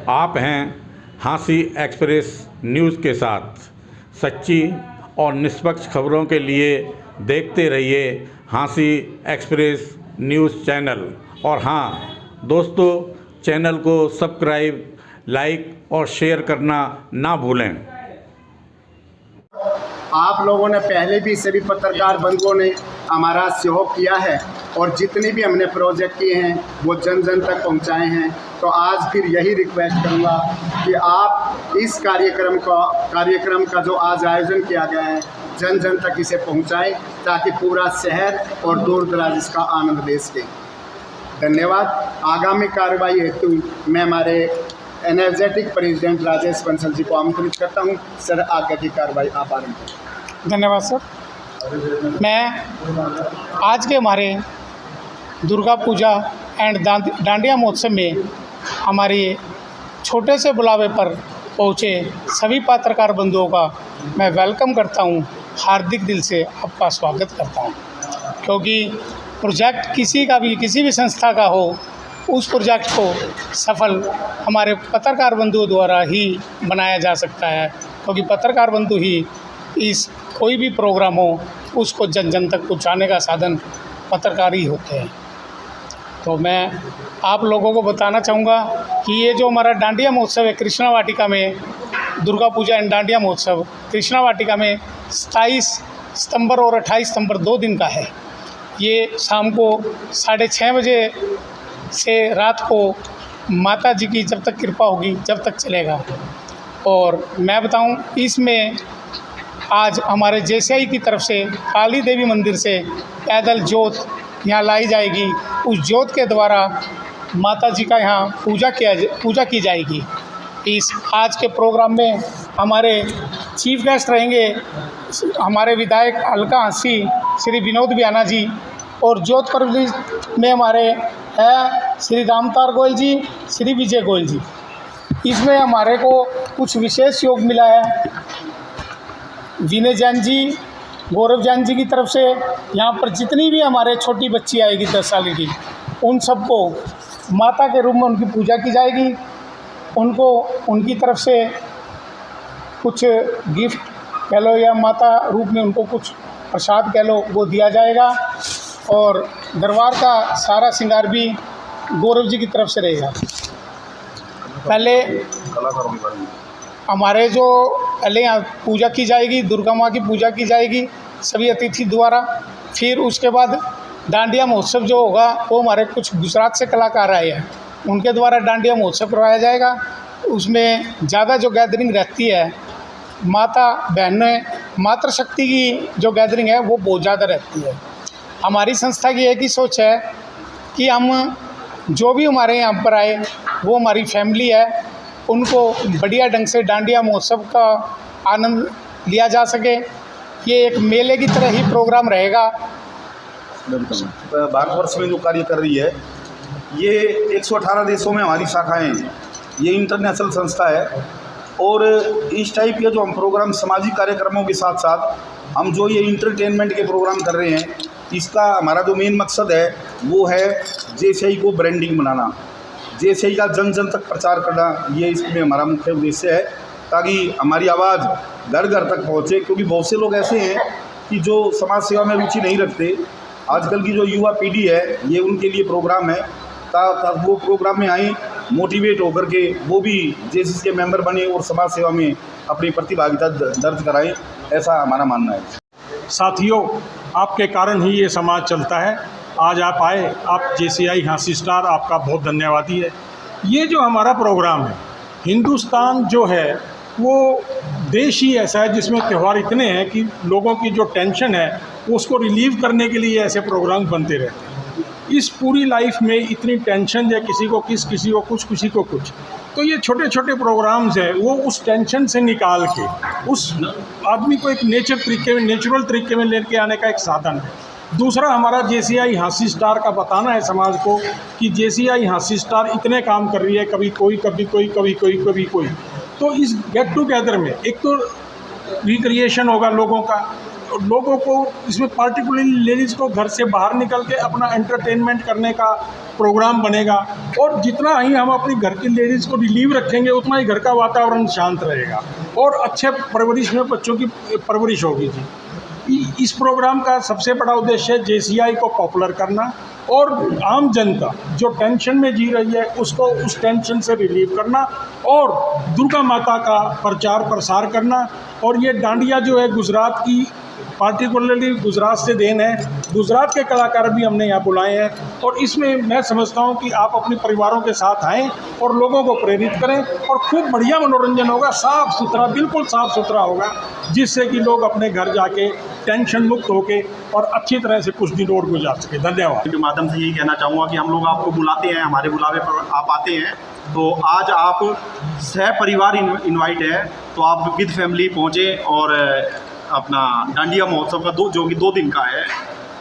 आप हैं हाँसी एक्सप्रेस न्यूज़ के साथ। सच्ची और निष्पक्ष खबरों के लिए देखते रहिए हाँसी एक्सप्रेस न्यूज़ चैनल। और हाँ दोस्तों, चैनल को सब्सक्राइब, लाइक और शेयर करना ना भूलें। आप लोगों ने पहले भी सभी पत्रकार बंधुओं ने हमारा सहयोग किया है और जितने भी हमने प्रोजेक्ट किए हैं वो जन जन तक पहुंचाए हैं। तो आज फिर यही रिक्वेस्ट करूंगा कि आप इस कार्यक्रम का जो आज आयोजन किया गया है जन जन तक इसे पहुंचाएं ताकि पूरा शहर और दूर दराज इसका आनंद ले सके। धन्यवाद। आगामी कार्रवाई हेतु मैं हमारे एनर्जेटिक प्रेसिडेंट राजेश बंसल जी को आमंत्रित करता हूं। सर, आगे की कार्रवाई आप आरंभ करें। धन्यवाद सर। मैं आज के हमारे दुर्गा पूजा एंड डांडिया महोत्सव में हमारे छोटे से बुलावे पर पहुँचे सभी पत्रकार बंधुओं का मैं वेलकम करता हूं, हार्दिक दिल से आपका स्वागत करता हूं। क्योंकि प्रोजेक्ट किसी भी संस्था का हो, उस प्रोजेक्ट को सफल हमारे पत्रकार बंधुओं द्वारा ही बनाया जा सकता है। क्योंकि पत्रकार बंधु ही इस कोई भी प्रोग्राम हो उसको जन जन तक पहुँचाने का साधन पत्रकार ही होते हैं। तो मैं आप लोगों को बताना चाहूँगा कि ये जो हमारा डांडिया महोत्सव है कृष्णा वाटिका में, दुर्गा पूजा एंड डांडिया महोत्सव कृष्णा वाटिका में 27 सितंबर और 28 सितंबर 2 दिन का है। ये शाम को 6:30 बजे से रात को माता जी की जब तक कृपा होगी जब तक चलेगा। और मैं बताऊं, इसमें आज हमारे जेसीआई की तरफ से काली देवी मंदिर से पैदल जोत यहाँ लाई जाएगी। उस जोत के द्वारा माता जी का यहाँ पूजा की जाएगी। इस आज के प्रोग्राम में हमारे चीफ गेस्ट रहेंगे हमारे विधायक हल्का हाँसी श्री विनोद बियाना जी, और जोत परवली में हमारे हैं श्री रामतार गोयल जी, श्री विजय गोयल जी। इसमें हमारे को कुछ विशेष योग मिला है विनय जैन जी, गौरव जैन जी की तरफ से। यहाँ पर जितनी भी हमारे छोटी बच्ची आएगी 10 साल की, उन सबको माता के रूप में उनकी पूजा की जाएगी। उनको उनकी तरफ से कुछ गिफ्ट कह लो या माता रूप में उनको कुछ प्रसाद कह लो वो दिया जाएगा। और दरबार का सारा श्रृंगार भी गौरव जी की तरफ से रहेगा। पहले हमारे जो पहले यहाँ पूजा की जाएगी, दुर्गा माँ की पूजा की जाएगी सभी अतिथि द्वारा। फिर उसके बाद डांडिया महोत्सव जो होगा वो हमारे कुछ गुजरात से कलाकार आए हैं, उनके द्वारा डांडिया महोत्सव करवाया जाएगा। उसमें ज़्यादा जो गैदरिंग रहती है माता बहनें मातृशक्ति की जो गैदरिंग है वो बहुत ज़्यादा रहती है। हमारी संस्था की एक ही सोच है कि हम जो भी हमारे यहाँ पर आए वो हमारी फैमिली है, उनको बढ़िया ढंग से डांडिया महोत्सव का आनंद लिया जा सके। ये एक मेले की तरह ही प्रोग्राम रहेगा। भारतवर्ष में जो कार्य कर रही है ये 118 देशों में हमारी शाखाएं हैं। ये इंटरनेशनल संस्था है और इस टाइप के जो हम प्रोग्राम सामाजिक कार्यक्रमों के साथ साथ हम जो ये इंटरटेनमेंट के प्रोग्राम कर रहे हैं, इसका हमारा जो मेन मकसद है वो है जेसीआई को ब्रांडिंग बनाना, जेसीआई का जन जन तक प्रचार करना। ये इसमें हमारा मुख्य उद्देश्य है ताकि हमारी आवाज़ घर घर तक पहुँचे। क्योंकि बहुत से लोग ऐसे हैं कि जो समाज सेवा में रुचि नहीं रखते। आजकल की जो युवा पीढ़ी है ये उनके लिए प्रोग्राम है ताकि वो प्रोग्राम में आए, मोटिवेट होकर के वो भी जेसीआई के मेंबर बने और समाज सेवा में अपनी प्रतिभागिता दर्ज कराएं, ऐसा हमारा मानना है। साथियों, आपके कारण ही ये समाज चलता है। आज आप आए, आप जेसीआई हाँसी स्टार, आपका बहुत धन्यवादी है। ये जो हमारा प्रोग्राम है, हिंदुस्तान जो है वो देश ही ऐसा है जिसमें त्यौहार इतने हैं कि लोगों की जो टेंशन है उसको रिलीव करने के लिए ऐसे प्रोग्राम बनते रहते हैं। इस पूरी लाइफ में इतनी टेंशन है, किसी को किसी को कुछ, किसी को कुछ। तो ये छोटे छोटे प्रोग्राम्स हैं वो उस टेंशन से निकाल के उस आदमी को एक नेचुरल तरीके में लेके आने का एक साधन है। दूसरा, हमारा जेसीआई हाँसी स्टार का बताना है समाज को कि जेसीआई हाँसी स्टार इतने काम कर रही है, कभी कोई कभी कोई कभी कोई कभी कोई। तो इस गेट टुगेदर में एक तो रिक्रिएशन होगा लोगों का, लोगों को इसमें पार्टिकुलरली लेडीज़ को घर से बाहर निकल के अपना एंटरटेनमेंट करने का प्रोग्राम बनेगा। और जितना ही हम अपनी घर की लेडीज़ को रिलीव रखेंगे उतना ही घर का वातावरण शांत रहेगा और अच्छे परवरिश में बच्चों की परवरिश होगी जी। इस प्रोग्राम का सबसे बड़ा उद्देश्य है JCI को पॉपुलर करना और आम जनता जो टेंशन में जी रही है उसको उस टेंशन से रिलीव करना और दुर्गा माता का प्रचार प्रसार करना। और ये डांडिया जो है गुजरात की, पार्टिकुलरली गुजरात से देन है। गुजरात के कलाकार भी हमने यहाँ बुलाए हैं और इसमें मैं समझता हूँ कि आप अपने परिवारों के साथ आएँ और लोगों को प्रेरित करें और खूब बढ़िया मनोरंजन होगा, साफ़ सुथरा, बिल्कुल साफ़ सुथरा होगा, जिससे कि लोग अपने घर जाके टेंशन मुक्त होके और अच्छी तरह से कुछ दिन और गुजार सके। धन्यवाद। के माध्यम से यही कहना चाहूँगा कि हम लोग आपको बुलाते हैं, हमारे बुलावे पर आप आते हैं, तो आज आप सह परिवार इनवाइट है, तो आप विद फैमिली पहुँचे और अपना डांडिया महोत्सव का जो कि 2 दिन का है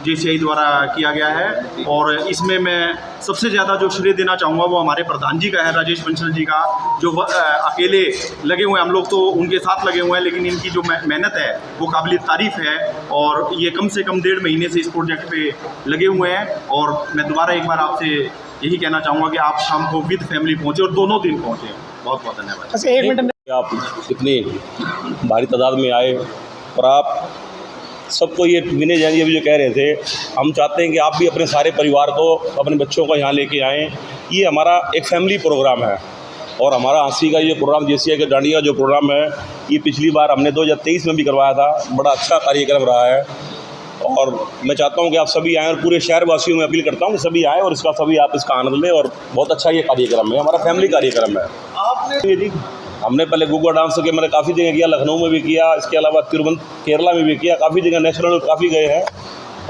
JCI द्वारा किया गया है। और इसमें मैं सबसे ज़्यादा जो श्रेय देना चाहूँगा वो हमारे प्रधान जी का है, राजेश बंसल जी का, जो अकेले लगे हुए हैं। हम लोग तो उनके साथ लगे हुए हैं, लेकिन इनकी जो मेहनत है वो काबिल तारीफ़ है और ये कम से कम 1.5 महीने से इस प्रोजेक्ट पे लगे हुए हैं। और मैं दोबारा एक बार आपसे यही कहना चाहूँगा कि आप शाम को विद फैमिली पहुँचे और दोनों दिन पहुँचे। बहुत बहुत धन्यवाद। अच्छा, 1 मिनट। आप इतनी भारी तादाद में आए और आप सबको ये विनय जैन जी भी जो कह रहे थे, हम चाहते हैं कि आप भी अपने सारे परिवार को, अपने बच्चों को यहाँ लेके आएँ। ये हमारा एक फैमिली प्रोग्राम है और हमारा हंसी का ये प्रोग्राम JCI का डांडिया जो प्रोग्राम है, ये पिछली बार हमने 2023 में भी करवाया था। बड़ा अच्छा कार्यक्रम रहा है और मैं चाहता हूँ कि आप सभी आएँ और पूरे शहर वासियों में अपील करता हूँ कि सभी आएँ और इसका सभी आप इसका आनंद लें। और बहुत अच्छा ये कार्यक्रम है, हमारा फैमिली कार्यक्रम है। आपने जी हमने पहले गुग्गा डांस के मैंने काफ़ी जगह किया, लखनऊ में भी किया, इसके अलावा केरला में भी किया, काफ़ी जगह नेशनल में काफ़ी गए हैं।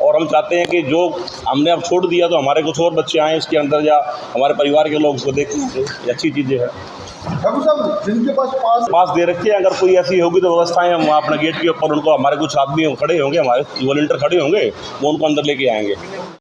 और हम चाहते हैं कि जो हमने अब छोड़ दिया तो हमारे कुछ और बच्चे आएँ इसके अंदर, या हमारे परिवार के लोग उसको देखें। ये अच्छी चीज़ें हैं। जिनके पास दे रखी है, अगर कोई ऐसी होगी तो व्यवस्थाएं हम वहाँ अपने गेट के ऊपर उनको, हमारे कुछ आदमी खड़े होंगे, हमारे वॉलंटियर खड़े होंगे, वो उनको अंदर लेके आएंगे।